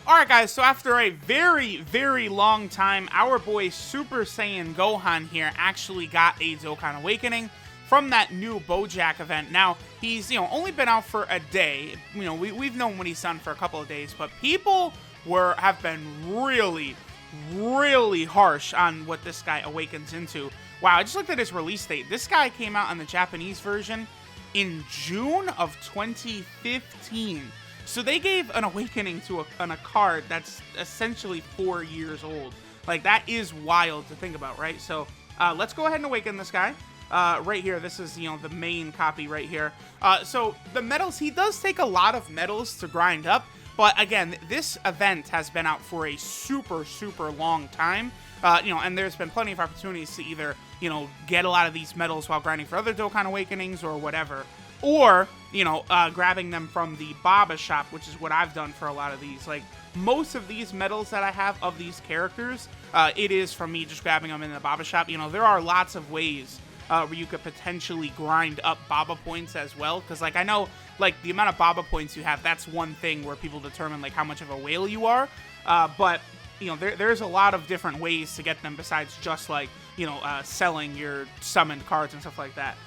Alright guys, so after a very, very long time, our boy Super Saiyan Gohan here actually got a Dokkan Awakening from that new Bojack event. Now, he's, only been out for a day. We've known what he's done for a couple of days, but people have been really, really harsh on what this guy awakens into. Wow, I just looked at his release date. This guy came out on the Japanese version in June of 2015. So they gave an awakening to a card that's essentially 4 years old. Like, that is wild to think about, right? So let's go ahead and awaken this guy. Right here, this is, the main copy right here. So the medals, he does take a lot of medals to grind up. But again, this event has been out for a super, super long time. And there's been plenty of opportunities to either, get a lot of these medals while grinding for other Dokkan Awakenings or whatever. Or, grabbing them from the Baba shop, which is what I've done for a lot of these. Like, most of these medals that I have of these characters, it is from me just grabbing them in the Baba shop. There are lots of ways where you could potentially grind up Baba points as well. Because, I know, the amount of Baba points you have, that's one thing where people determine, how much of a whale you are. But, there's a lot of different ways to get them besides just, selling your summoned cards and stuff like that.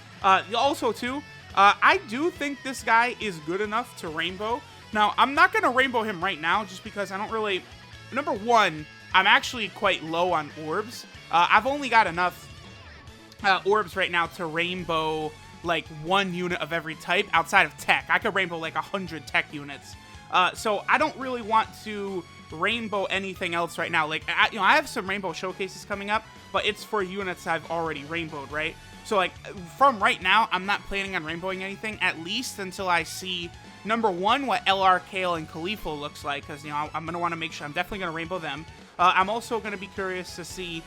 Also, too, I do think this guy is good enough to rainbow. Now, I'm not going to rainbow him right now just because I don't really... Number one, I'm actually quite low on orbs. I've only got enough orbs right now to rainbow, one unit of every type outside of tech. I could rainbow, 100 tech units. So I don't really want to rainbow anything else right now. I have some rainbow showcases coming up, but it's for units I've already rainbowed, right? So, from right now, I'm not planning on rainbowing anything, at least until I see, number one, what LR, Kale, and Khalifa looks like, because, I'm going to want to make sure I'm definitely going to rainbow them. I'm also going to be curious to see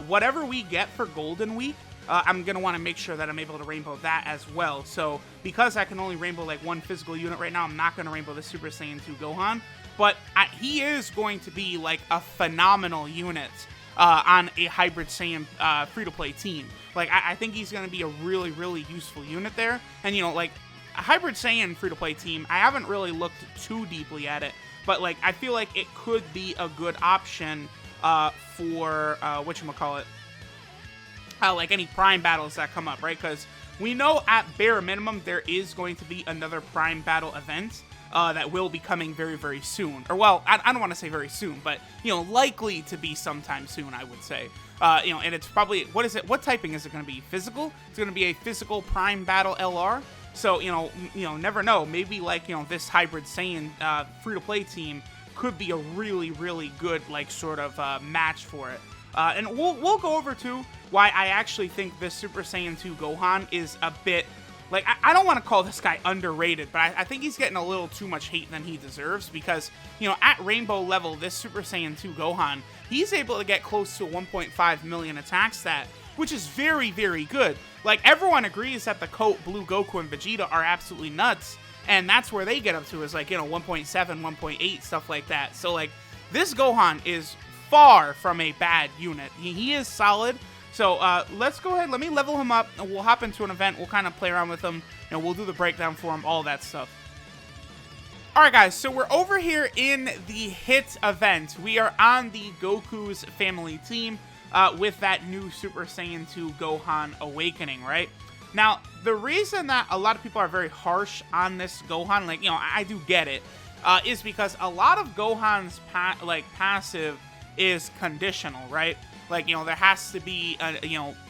whatever we get for Golden Week. I'm going to want to make sure that I'm able to rainbow that as well. So, because I can only rainbow, one physical unit right now, I'm not going to rainbow the Super Saiyan 2 Gohan. But he is going to be, a phenomenal unit on a Hybrid Saiyan free-to-play team. I think he's going to be a really, really useful unit there. And, a Hybrid Saiyan free-to-play team, I haven't really looked too deeply at it. But, I feel like it could be a good option for, whatchamacallit, any Prime battles that come up, right? Because we know at bare minimum there is going to be another Prime battle event that will be coming very, very soon. Or, well, I don't want to say very soon, but, likely to be sometime soon, I would say. And it's probably, what is it? What typing is it going to be? Physical? It's going to be a physical Prime Battle LR. So, never know. Maybe, this Hybrid Saiyan free-to-play team could be a really, really good, sort of match for it. And we'll go over, too, why I actually think this Super Saiyan 2 Gohan is a bit... I don't want to call this guy underrated, but I think he's getting a little too much hate than he deserves because, at Rainbow level, this Super Saiyan 2 Gohan, he's able to get close to 1.5 million attack stat, which is very, very good. Everyone agrees that the Coat, Blue Goku, and Vegeta are absolutely nuts, and that's where they get up to is, 1.7, 1.8, stuff like that. So, this Gohan is far from a bad unit. He is solid. So, let's go ahead, let me level him up, and we'll hop into an event, we'll kind of play around with him, and we'll do the breakdown for him, all that stuff. Alright guys, so we're over here in the Hit event. We are on the Goku's family team, with that new Super Saiyan 2 Gohan Awakening, right? Now, the reason that a lot of people are very harsh on this Gohan, I do get it, is because a lot of Gohan's, passive is conditional, right? There has to be,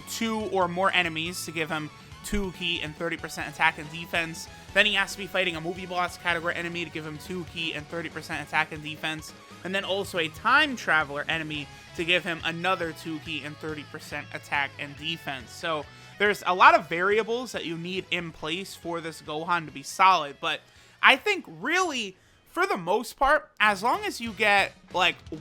2 or more enemies to give him 2 ki and 30% attack and defense. Then he has to be fighting a movie boss category enemy to give him 2 ki and 30% attack and defense. And then also a time traveler enemy to give him another 2 ki and 30% attack and defense. So there's a lot of variables that you need in place for this Gohan to be solid. But I think really, for the most part, as long as you get,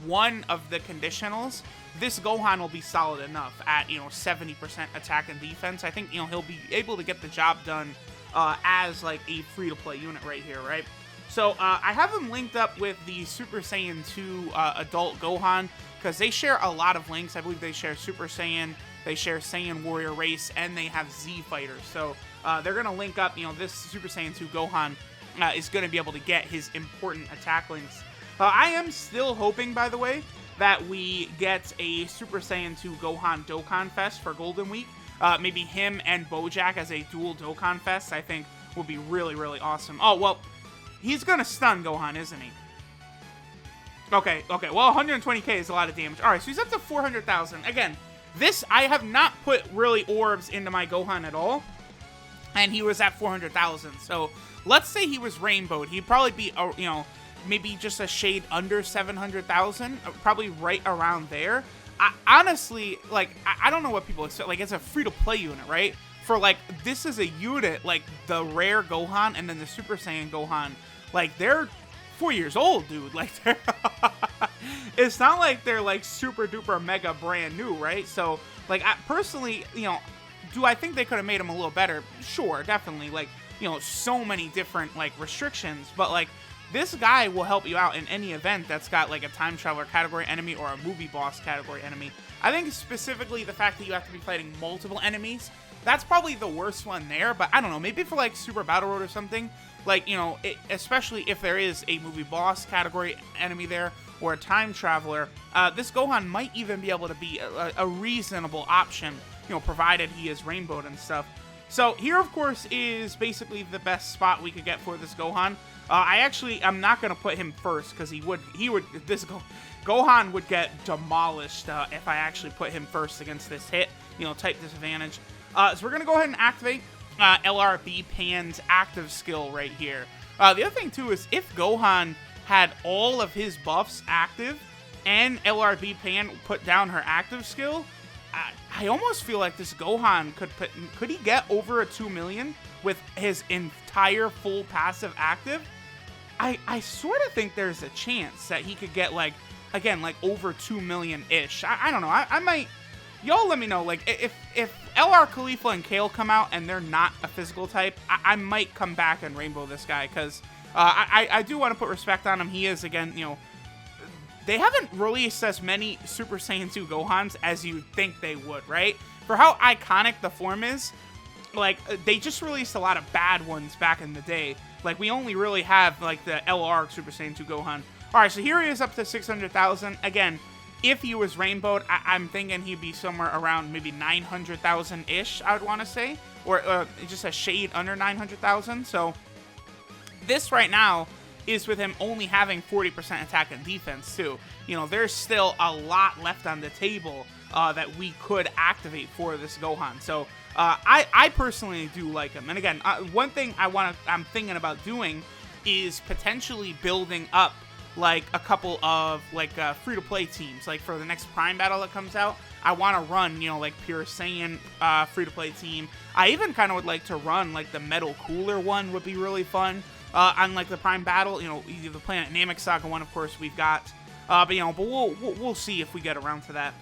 one of the conditionals, this Gohan will be solid enough at, 70% attack and defense. I think, he'll be able to get the job done as, a free-to-play unit right here, right? So, I have him linked up with the Super Saiyan 2 Adult Gohan, because they share a lot of links. I believe they share Super Saiyan, they share Saiyan Warrior Race, and they have Z Fighters. So, they're going to link up, this Super Saiyan 2 Gohan is going to be able to get his important attack links I am still hoping, by the way, that we get a Super Saiyan 2 Gohan Dokkan Fest for Golden Week. Maybe him and BoJack as a dual Dokkan Fest, I think, would be really, really awesome. Oh, well, he's going to stun Gohan, isn't he? Okay. Well, 120k is a lot of damage. All right, so he's up to 400,000. Again, this, I have not put really orbs into my Gohan at all. And he was at 400,000. So let's say he was rainbowed. He'd probably be, you know, maybe just a shade under 700,000. Probably right around there. Honestly, like, I don't know what people expect. Like, it's a free-to-play unit, right? For, like, this is a unit, like, the rare Gohan and then the Super Saiyan Gohan. Like, they're 4 years old, dude. Like, they're it's not like they're, like, super-duper mega brand new, right? So, like, personally, you know, do I think they could have made them a little better? Sure, definitely. Like, you know, so many different, like, restrictions. But, like, this guy will help you out in any event that's got, like, a time traveler category enemy or a movie boss category enemy. I think specifically the fact that you have to be fighting multiple enemies, that's probably the worst one there. But I don't know, maybe for, like, Super Battle Road or something, like, you know, especially if there is a movie boss category enemy there or a time traveler, this Gohan might even be able to be a reasonable option, you know, provided he is rainbowed and stuff. So here, of course, is basically the best spot we could get for this Gohan. I'm not going to put him first because Gohan would get demolished if I actually put him first against this hit, you know, type disadvantage. So we're going to go ahead and activate LRB Pan's active skill right here. The other thing, too, is if Gohan had all of his buffs active and LRB Pan put down her active skill, I almost feel like this Gohan could he get over a 2 million with his entire full passive active? I sort of think there's a chance that he could get, like, again, like, over 2 million-ish. I don't know. I might... Y'all let me know, like, if LR Khalifa and Kale come out and they're not a physical type, I might come back and rainbow this guy, because I do want to put respect on him. He is, again, you know, they haven't released as many Super Saiyan 2 Gohans as you'd think they would, right? For how iconic the form is, like, they just released a lot of bad ones back in the day. Like, we only really have, like, the LR Super Saiyan 2 Gohan. Alright, so here he is up to 600,000. Again, if he was rainbowed, I'm thinking he'd be somewhere around maybe 900,000-ish, I would want to say. Or just a shade under 900,000. So, this right now is with him only having 40% attack and defense, too. You know, there's still a lot left on the table that we could activate for this Gohan. So, I personally do like him. And again, one thing I'm thinking about doing is potentially building up, like, a couple of, like, free-to-play teams. Like, for the next Prime battle that comes out, I want to run, you know, like, Pure Saiyan free-to-play team. I even kind of would like to run, like, the Metal Cooler one would be really fun. On, like, the Prime battle, you know, either the Planet Namek Saga one, of course, we've got. But, you know, but we'll see if we get around to that.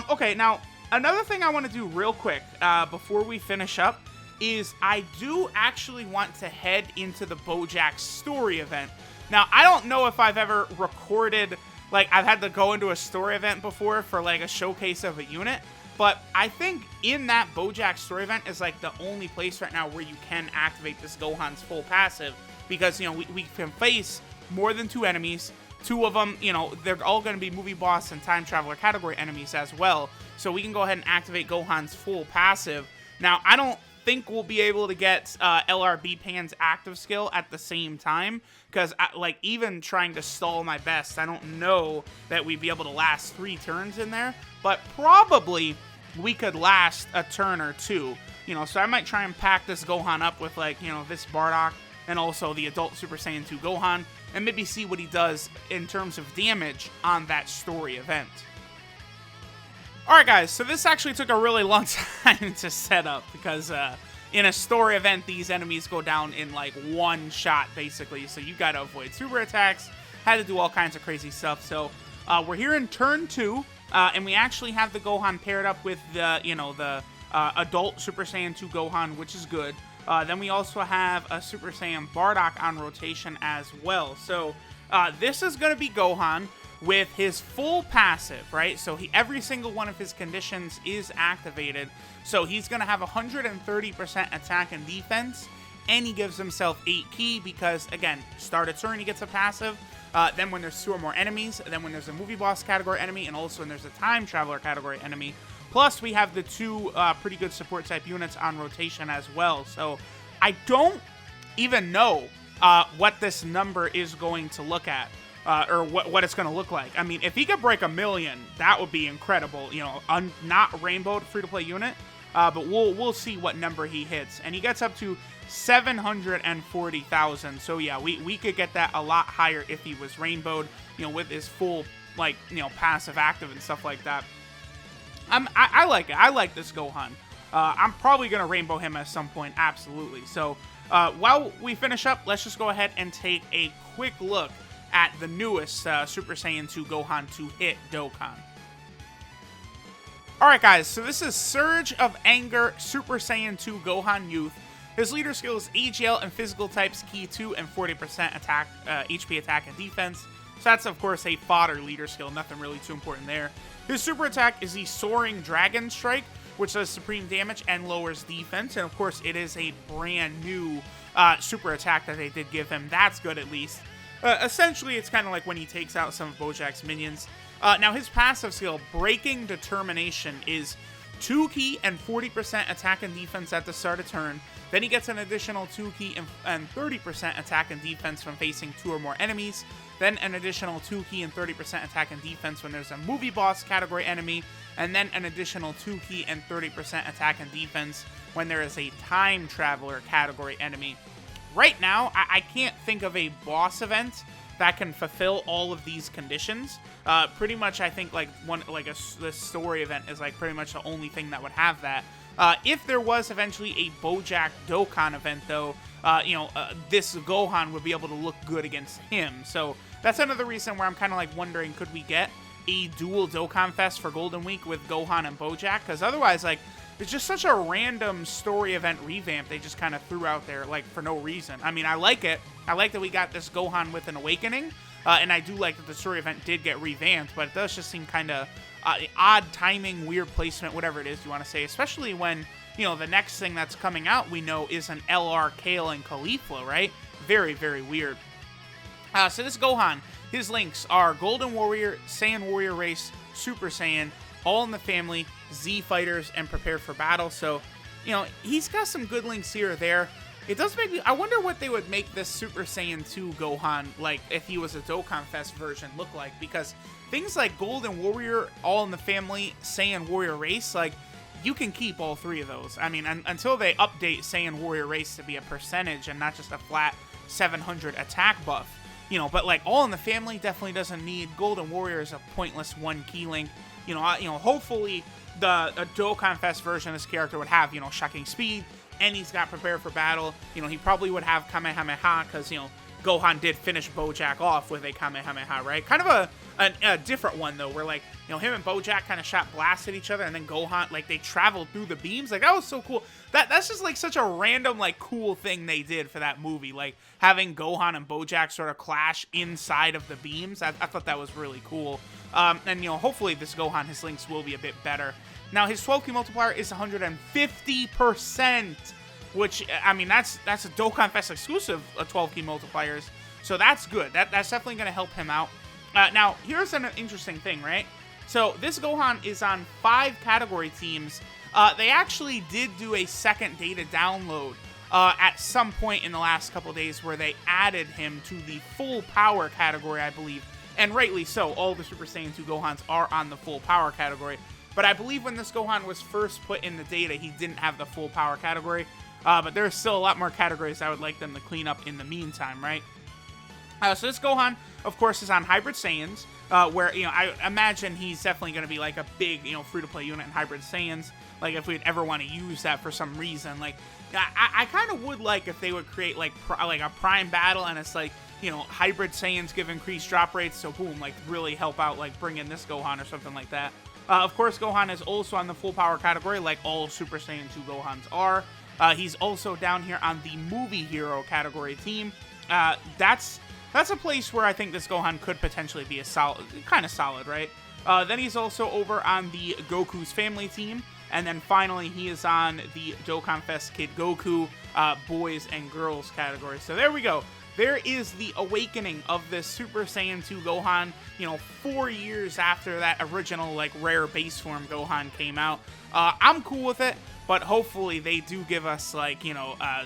Okay, now, another thing I want to do real quick before we finish up is I do actually want to head into the BoJack story event. Now, I don't know if I've ever recorded, like, I've had to go into a story event before for, like, a showcase of a unit, but I think in that BoJack story event is, like, the only place right now where you can activate this Gohan's full passive, because, you know, we can face more than 2 enemies. 2 of them, you know, they're all going to be movie boss and time traveler category enemies as well, so we can go ahead and activate Gohan's full passive. Now, I don't think we'll be able to get LRB Pan's active skill at the same time, because, like, even trying to stall my best, I don't know that we'd be able to last 3 turns in there, but probably we could last a turn or 2, you know, so I might try and pack this Gohan up with, like, you know, this Bardock and also the adult Super Saiyan 2 Gohan, and maybe see what he does in terms of damage on that story event. Alright guys, so this actually took a really long time to set up, because in a story event, these enemies go down in, like, 1 shot, basically, so you gotta avoid super attacks, had to do all kinds of crazy stuff. So we're here in turn 2, and we actually have the Gohan paired up with the, you know, the adult Super Saiyan 2 Gohan, which is good. Then we also have a Super Saiyan Bardock on rotation as well. So this is going to be Gohan with his full passive, right? So every single one of his conditions is activated. So he's going to have 130% attack and defense, and he gives himself 8 ki because, again, start a turn, he gets a passive. then when there's 2 or more enemies, then when there's a movie boss category enemy, and also when there's a time traveler category enemy. Plus, we have the 2 pretty good support type units on rotation as well. So I don't even know what this number is going to look at, or what it's going to look like. I mean, if he could break 1 million, that would be incredible. You know, not rainbowed free-to-play unit, but we'll see what number he hits. And he gets up to 740,000. So yeah, we could get that a lot higher if he was rainbowed, you know, with his full, like, you know, passive active and stuff like that. I like it. I like this Gohan. I'm probably going to rainbow him at some point, absolutely. So while we finish up, let's just go ahead and take a quick look at the newest Super Saiyan 2 Gohan to hit Dokkan. Alright guys, so this is Surge of Anger Super Saiyan 2 Gohan Youth. His leader skill is AGL and physical types Key 2 and 40% attack, HP attack and defense. So that's of course a fodder leader skill, nothing really too important there. His super attack is the Soaring Dragon Strike, which does supreme damage and lowers defense. And of course it is a brand new super attack that they did give him. That's good at least. Essentially it's kind of like when he takes out some of Bojack's minions. Now his passive skill, Breaking Determination, is 2 key and 40% attack and defense at the start of turn. Then he gets an additional 2 key and 30% attack and defense from facing 2 or more enemies. Then an additional 2 key and 30% attack and defense when there's a movie boss category enemy. And then an additional 2 key and 30% attack and defense when there is a time traveler category enemy. Right now, I can't think of a boss event that can fulfill all of these conditions. Pretty much, I think the story event is like pretty much the only thing that would have that. If there was eventually a Bojack Dokkan event, though, this Gohan would be able to look good against him. So that's another reason where I'm kind of like wondering, could we get a dual Dokkan Fest for Golden Week with Gohan and Bojack? Because otherwise, like, it's just such a random story event revamp they just kind of threw out there, like, for no reason. I mean, I like it. I like that we got this Gohan with an awakening, and I do like that the story event did get revamped, but it does just seem kind of odd timing, weird placement, whatever it is you want to say, especially when, you know, the next thing that's coming out we know is an LR Kale and Caulifla, right? Very, very weird. So this Gohan, his links are Golden Warrior, Saiyan Warrior Race, Super Saiyan, All in the Family, Z Fighters, and Prepare for Battle. So, you know, he's got some good links here or there. It does make me, I wonder what they would make this Super Saiyan 2 Gohan, like, if he was a Dokkan Fest version, look like. Because things like Golden Warrior, All in the Family, Saiyan Warrior Race, like, you can keep all 3 of those. I mean, until they update Saiyan Warrior Race to be a percentage and not just a flat 700 attack buff. You know, but like All in the Family definitely doesn't need. Golden Warrior is a pointless 1 key link. You know, hopefully a Dokkan Fest version of this character would have, you know, Shocking Speed, and he's got Prepare for Battle. You know, he probably would have Kamehameha because, you know, Gohan did finish Bojack off with a Kamehameha, right? Kind of a different one, though, where, like, you know, him and Bojack kind of shot blasts at each other, and then Gohan, like, they traveled through the beams. Like, that was so cool. That's just, like, such a random, like, cool thing they did for that movie. Like, having Gohan and Bojack sort of clash inside of the beams. I thought that was really cool. And, you know, hopefully this Gohan, his links will be a bit better. Now, his 12 key multiplier is 150%, which, I mean, that's a Dokkan Fest exclusive 12 key multipliers. So that's good. That's definitely going to help him out. Now, here's an interesting thing, right? So this Gohan is on 5 category teams. They actually did do a second data download at some point in the last couple days where they added him to the full power category, I believe. And rightly so. All the Super Saiyan 2 Gohans are on the full power category. But I believe when this Gohan was first put in the data, he didn't have the full power category. But there's still a lot more categories I would like them to clean up in the meantime, right? So this Gohan, of course, is on Hybrid Saiyans, where, you know, I imagine he's definitely going to be like a big, you know, free-to-play unit in Hybrid Saiyans. Like, if we'd ever want to use that for some reason. Like, I kind of would like if they would create, like a Prime Battle, and it's like, you know, Hybrid Saiyans give increased drop rates, so boom, like, really help out, like, bring in this Gohan or something like that. Of course, Gohan is also on the full power category, like all Super Saiyan 2 Gohans are. He's also down here on the movie hero category team. That's a place where I think this Gohan could potentially be a kind of solid, right? Then he's also over on the Goku's family team. And then finally, he is on the Dokkan Fest Kid Goku boys and girls category. So there we go. there is the awakening of this Super Saiyan 2 Gohan, 4 years after that original, like, rare base form Gohan came out. I'm cool with it, but hopefully they do give us, like, a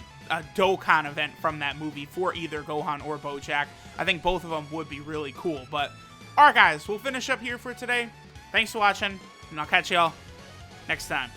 Dokkan event from that movie for either Gohan or Bojack. I think both of them would be really cool. But, alright guys, we'll finish up here for today. Thanks for watching, and I'll catch y'all next time.